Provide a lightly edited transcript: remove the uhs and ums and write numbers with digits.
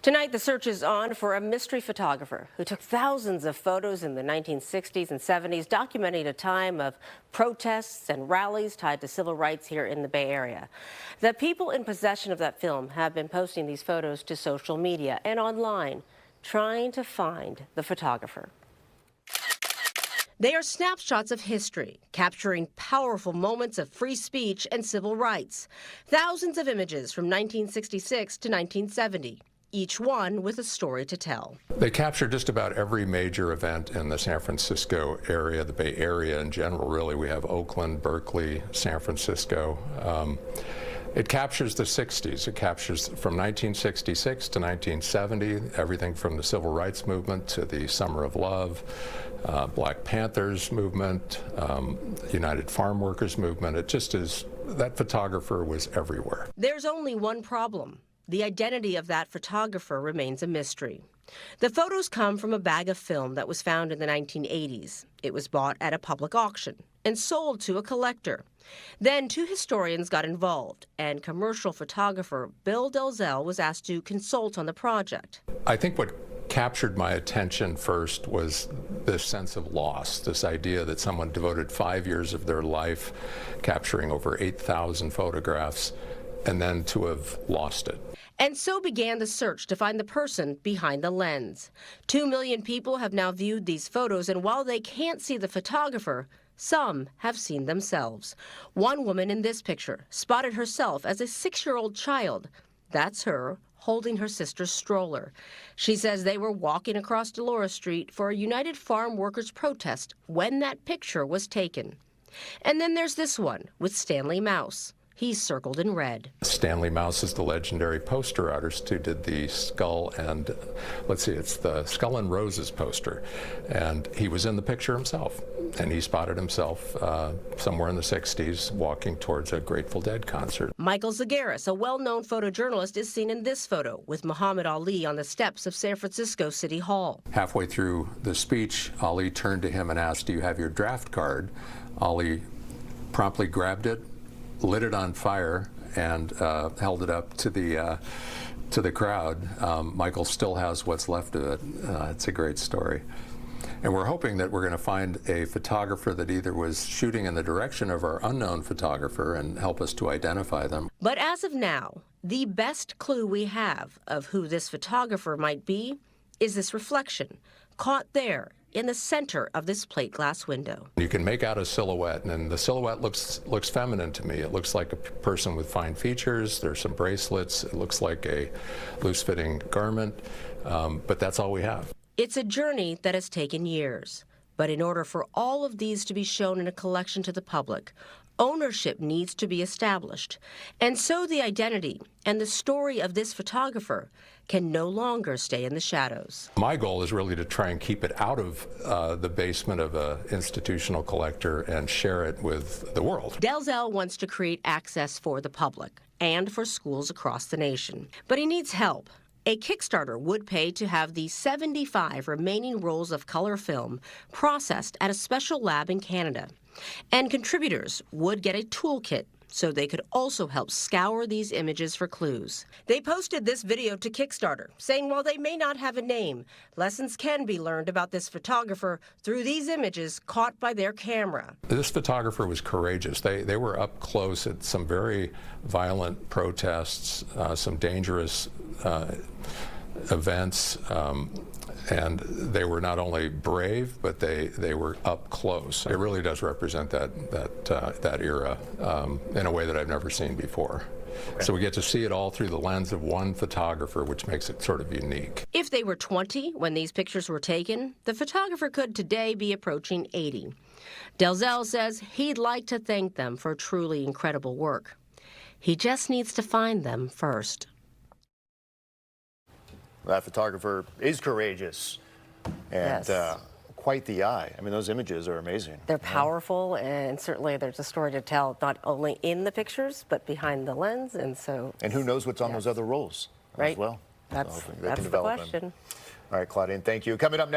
Tonight, the search is on for a mystery photographer who took thousands of photos in the 1960s and 70s, documenting a time of protests and rallies tied to civil rights here in the Bay Area. The people in possession of that film have been posting these photos to social media and online, trying to find the photographer. They are snapshots of history, capturing powerful moments of free speech and civil rights. Thousands of images from 1966 to 1970. Each one with a story to tell. They capture just about every major event in the San Francisco area, the Bay Area in general, really. We have Oakland, Berkeley, San Francisco. It captures the 60s. It captures from 1966 to 1970, everything from the Civil Rights Movement to the Summer of Love, Black Panthers movement, United Farm Workers movement. It just is, that photographer was everywhere. There's only one problem. The identity of that photographer remains a mystery. The photos come from a bag of film that was found in the 1980s. It was bought at a public auction and sold to a collector. Then two historians got involved, and commercial photographer Bill Dalzell was asked to consult on the project. I think what captured my attention first was this sense of loss, this idea that someone devoted 5 years of their life capturing over 8,000 photographs, and then to have lost it. And so began the search to find the person behind the lens. 2 million people have now viewed these photos, and while they can't see the photographer, some have seen themselves. One woman in this picture spotted herself as a 6-year-old child. That's her, holding her sister's stroller. She says they were walking across Dolores Street for a United Farm Workers protest when that picture was taken. And then there's this one with Stanley Mouse. He's circled in red. Stanley Mouse is the legendary poster artist who did the Skull and, it's the Skull and Roses poster. And he was in the picture himself. And he spotted himself somewhere in the 60s walking towards a Grateful Dead concert. Michael Zagaris, a well-known photojournalist, is seen in this photo with Muhammad Ali on the steps of San Francisco City Hall. Halfway through the speech, Ali turned to him and asked, "Do you have your draft card?" Ali promptly grabbed it, lit it on fire, and held it up to the crowd. Michael still has what's left of it. It's a great story. And we're hoping that we're going to find a photographer that either was shooting in the direction of our unknown photographer and help us to identify them. But as of now, the best clue we have of who this photographer might be is this reflection, caught there in the center of this plate glass window. You can make out a silhouette, and the silhouette looks feminine to me. It looks like a person with fine features. There's some bracelets. It looks like a loose-fitting garment, but that's all we have. It's a journey that has taken years, but in order for all of these to be shown in a collection to the public, ownership needs to be established. And so the identity and the story of this photographer can no longer stay in the shadows. My goal is really to try and keep it out of the basement of an institutional collector and share it with the world. Dalzell wants to create access for the public and for schools across the nation. But he needs help. A Kickstarter would pay to have the 75 remaining rolls of color film processed at a special lab in Canada. And contributors would get a toolkit so they could also help scour these images for clues. They posted this video to Kickstarter, saying while they may not have a name, lessons can be learned about this photographer through these images caught by their camera. This photographer was courageous. They were up close at some very violent protests, some dangerous events, and they were not only brave, but they were up close. It really does represent that era in a way that I've never seen before. So we get to see it all through the lens of one photographer, which makes it sort of unique. If they were 20 when these pictures were taken, the photographer could today be approaching 80. Dalzell says he'd like to thank them for truly incredible work. He just needs to find them first. That photographer is courageous and Yes. quite the eye. I mean, those images are amazing. They're powerful, and certainly there's a story to tell, not only in the pictures, but behind the lens, and so... And who knows what's on those other rolls right. as well. That's So the question. All right, Claudine, thank you. Coming up next.